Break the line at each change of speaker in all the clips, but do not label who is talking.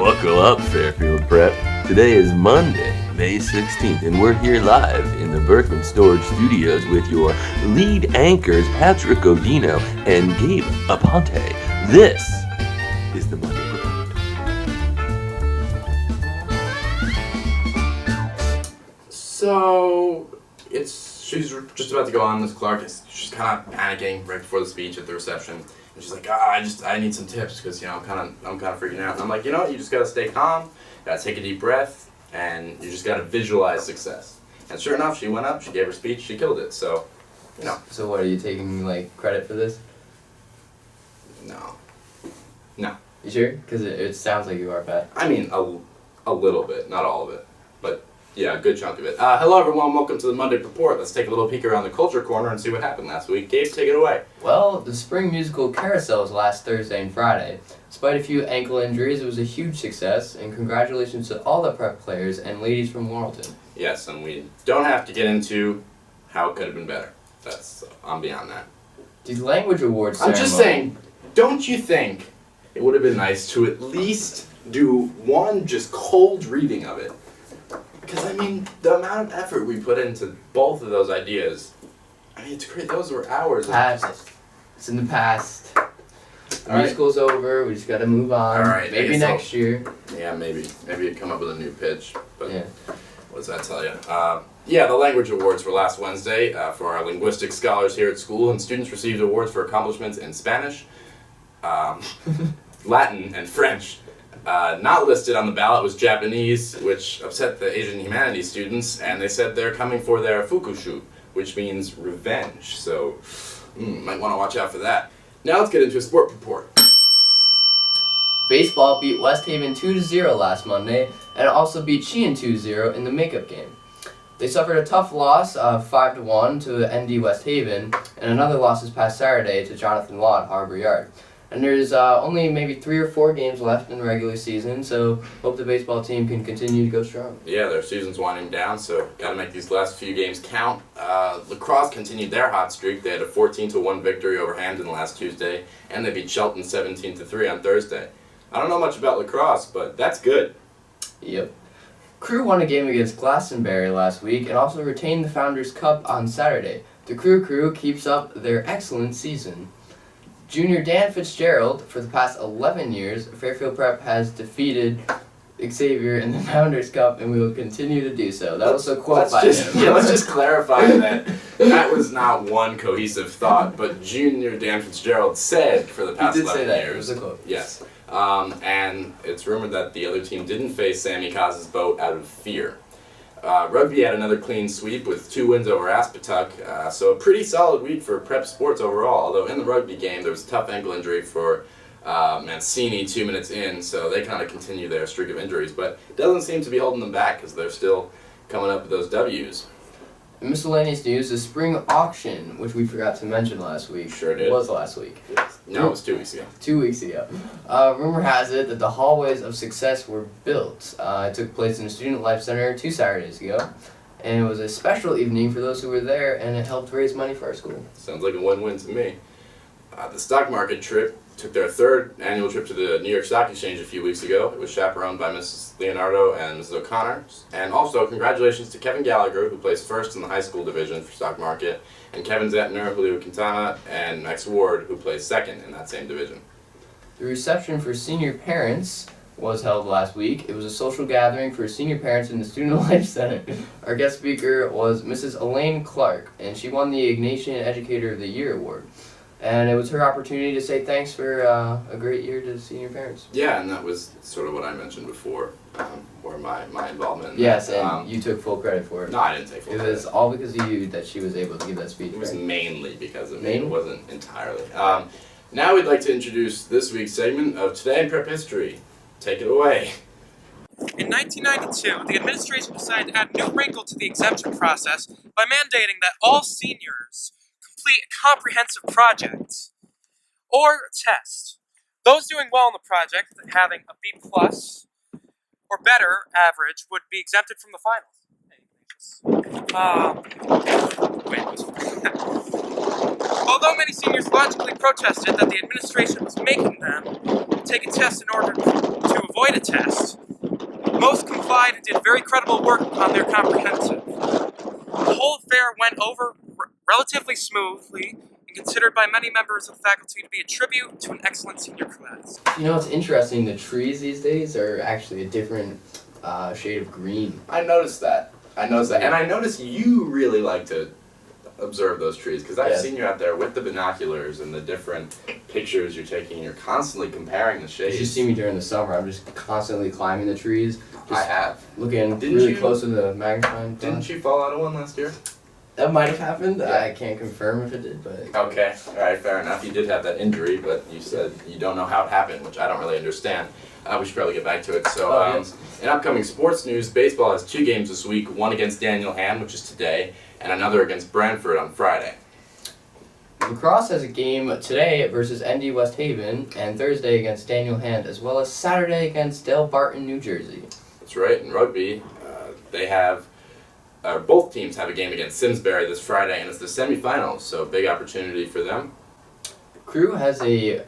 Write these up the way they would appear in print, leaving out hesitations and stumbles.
Buckle up, Fairfield Prep. Today is Monday, May 16th, and we're here live in the Berkman Storage Studios with your lead anchors, Patrick Godino and Gabe Aponte. This is the Monday Report.
So, she's just about to go on, Miss Clark. She's kind of panicking right before the speech at the reception. And she's like, I need some tips because, I'm kind of freaking out. And I'm like, you just got to stay calm, got to take a deep breath, and you just got to visualize success. And sure enough, she went up, she gave her speech, she killed it. So,
So what, are you taking, credit for this?
No.
You sure? Because it sounds like you are, Pat.
I mean, a little bit, not all of it. But, yeah, a good chunk of it. Hello, everyone. Welcome to the Monday Preport. Let's take a little peek around the culture corner and see what happened last week. Gabe, take it away.
Well, the spring musical carousel was last Thursday and Friday. Despite a few ankle injuries, it was a huge success, and congratulations to all the prep players and ladies from Laurelton.
Yes, and we don't have to get into how it could have been better. I'm beyond that.
The language awards ceremony...
I'm just saying, don't you think it would have been nice to at least do one just cold reading of it? Because, the amount of effort we put into both of those ideas, it's great. Those were hours.
Past. It's in the past. The
All
musical's over. We just got to move on.
All right,
Maybe next year.
Yeah, maybe. Maybe you'd come up with a new pitch. But
yeah.
What does that tell you? The language awards were last Wednesday for our linguistic scholars here at school, and students received awards for accomplishments in Spanish, Latin, and French. Not listed on the ballot was Japanese, which upset the Asian humanities students, and they said they're coming for their fukushu, which means revenge. So, might want to watch out for that. Now let's get into a sport report.
Baseball beat West Haven 2-0 last Monday, and also beat Sheehan 2-0 in the makeup game. They suffered a tough loss of 5-1 to ND West Haven, and another loss this past Saturday to Jonathan Law at Harbor Yard. And there's only maybe 3 or 4 games left in the regular season, so hope the baseball team can continue to go strong.
Yeah, their season's winding down, so got to make these last few games count. Lacrosse continued their hot streak. They had a 14-1 victory over Hamden last Tuesday, and they beat Shelton 17-3 on Thursday. I don't know much about lacrosse, but that's good.
Yep. Crew won a game against Glastonbury last week and also retained the Founders Cup on Saturday. The Crew keeps up their excellent season. Junior Dan Fitzgerald, for the past 11 years, Fairfield Prep has defeated Xavier in the Founders Cup, and we will continue to do so. That was a quote by him.
Yeah, let's just clarify that was not one cohesive thought, but Junior Dan Fitzgerald said for the past 11 years.
It was a quote.
Yes. And it's rumored that the other team didn't face Sammy Kaz's boat out of fear. Rugby had another clean sweep with 2 wins over Aspetuck, so a pretty solid week for prep sports overall, although in the rugby game there was a tough ankle injury for Mancini 2 minutes in, so they kind of continue their streak of injuries, but it doesn't seem to be holding them back because they're still coming up with those W's.
In miscellaneous news, the spring auction, which we forgot to mention last week.
Sure did.
Was last week.
No, it was 2 weeks ago.
2 weeks ago. Rumor has it that the Hallways of Success were built. It took place in the Student Life Center 2 Saturdays ago, and it was a special evening for those who were there, and it helped raise money for our school.
Sounds like a win-win to me. The stock market trip took their 3rd annual trip to the New York Stock Exchange a few weeks ago. It was chaperoned by Mrs. Leonardo and Mrs. O'Connor. And also, congratulations to Kevin Gallagher, who placed 1st in the high school division for stock market, and Kevin Zettner, Julio Quintana, and Max Ward, who placed 2nd in that same division.
The reception for senior parents was held last week. It was a social gathering for senior parents in the Student Life Center. Our guest speaker was Mrs. Elaine Clark, and she won the Ignatian Educator of the Year award. And it was her opportunity to say thanks for a great year to senior parents.
Yeah, and that was sort of what I mentioned before, or my involvement in
yes,
that.
and you took full credit for it.
No, I didn't take full credit.
It was all because of you that she was able to give that speech.
It was
right?
mainly because of me.
Mainly?
It wasn't entirely. Now we'd like to introduce this week's segment of Today in Prep History. Take it away.
In 1992, the administration decided to add a new wrinkle to the exemption process by mandating that all seniors complete a comprehensive project or test. Those doing well in the project, having a B+ or better average, would be exempted from the finals. Although many seniors logically protested that the administration was making them take a test in order to avoid a test. Most complied and did very credible work on their comprehensive. The whole affair went over relatively smoothly and considered by many members of the faculty to be a tribute to an excellent senior class.
You know, it's interesting. The trees these days are actually a different shade of green.
I noticed that. And I noticed you really like to observe those trees, because I've seen you out there with the binoculars and the different pictures you're taking. You're constantly comparing the shades.
If you see me during the summer, I'm just constantly climbing the trees.
I have.
Looking really close to the magnifying glass.
Didn't you fall out of one last year?
That might have happened.
Yeah.
I can't confirm if it did, but...
Okay, alright, fair enough. You did have that injury, but you said you don't know how it happened, which I don't really understand. We should probably get back to it. So, in upcoming sports news, baseball has 2 games this week, one against Daniel Ham, which is today, and another against Brantford on Friday.
Lacrosse has a game today versus ND West Haven, and Thursday against Daniel Hand, as well as Saturday against Dale Barton, New Jersey.
That's right. In rugby, both teams have a game against Simsbury this Friday, and it's the semifinals, so big opportunity for them.
Crew has a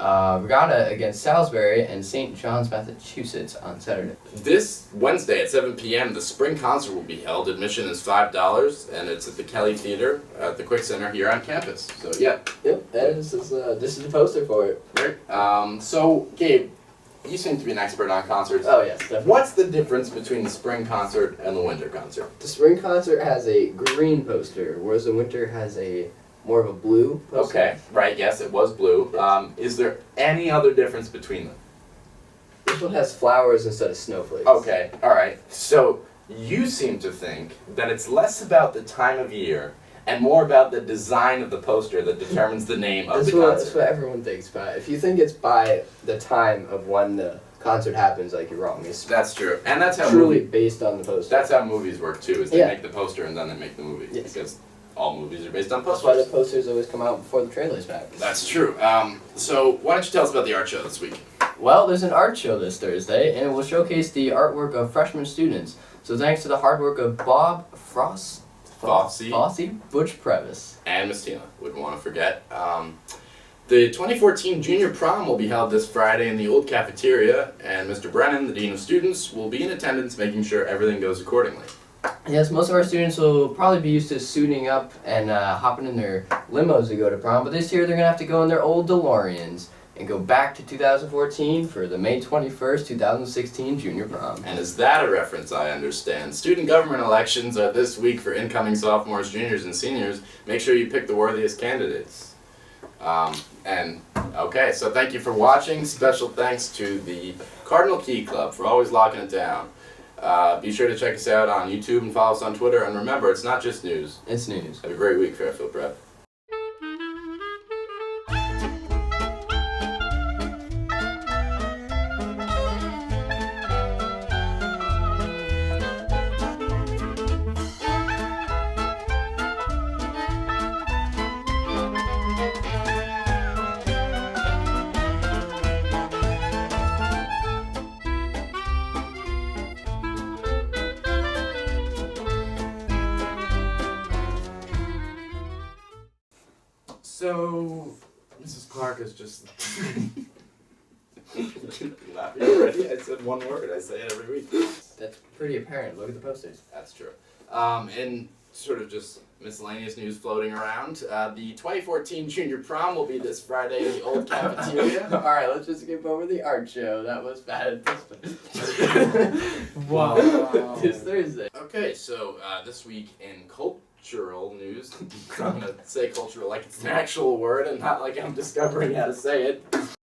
regatta against Salisbury and St. John's, Massachusetts on Saturday.
This Wednesday at 7 p.m., the spring concert will be held. Admission is $5, and it's at the Kelly Theater at the Quick Center here on campus. So, yeah.
Yep, this is the poster for it.
Right. So, Gabe, you seem to be an expert on concerts.
Oh, yes, definitely.
What's the difference between the spring concert and the winter concert?
The spring concert has a green poster, whereas the winter has a more of a blue poster.
Okay, right, yes, it was blue.
Yes.
Is there any other difference between them?
This one has flowers instead of snowflakes.
Okay, alright. So, you seem to think that it's less about the time of year and more about the design of the poster that determines the name of the concert.
That's what everyone thinks, but if you think it's by the time of when the concert happens, like, you're wrong. It's
That's true. And that's how
truly based on the poster.
that's how movies work too, is they
Yeah.
make the poster and then they make the movie.
Yes.
Because all movies are based on
That's why the
posters.
posters always come out before the trailer's back.
That's true. So why don't you tell us about the art show this week?
Well, there's an art show this Thursday, and it will showcase the artwork of freshman students. So thanks to the hard work of Bob Fosse, Butch Previs,
And Miss Tina, wouldn't want to forget. The 2014 Junior Prom will be held this Friday in the old cafeteria, and Mr. Brennan, the Dean of Students, will be in attendance making sure everything goes accordingly.
Yes, most of our students will probably be used to suiting up and hopping in their limos to go to prom, but this year they're going to have to go in their old DeLoreans and go back to 2014 for the May 21st, 2016 Junior Prom.
And is that a reference I understand? Student government elections are this week for incoming sophomores, juniors, and seniors. Make sure you pick the worthiest candidates. Okay, so thank you for watching. Special thanks to the Cardinal Key Club for always locking it down. Be sure to check us out on YouTube and follow us on Twitter. And remember, it's not just news.
It's news.
Have a great week, Fairfield Prep. So, Mrs. Clark is just... laughing already. I said one word. I say it every week.
That's pretty apparent. Look at the posters.
That's true. And sort of just miscellaneous news floating around. The 2014 Junior Prom will be this Friday in the old cafeteria.
Alright, let's just skip over the art show. That was bad at this point. Wow. This Thursday.
Okay, so this week in cultural news, I'm going to say cultural like it's an actual word and not like I'm discovering how to say it.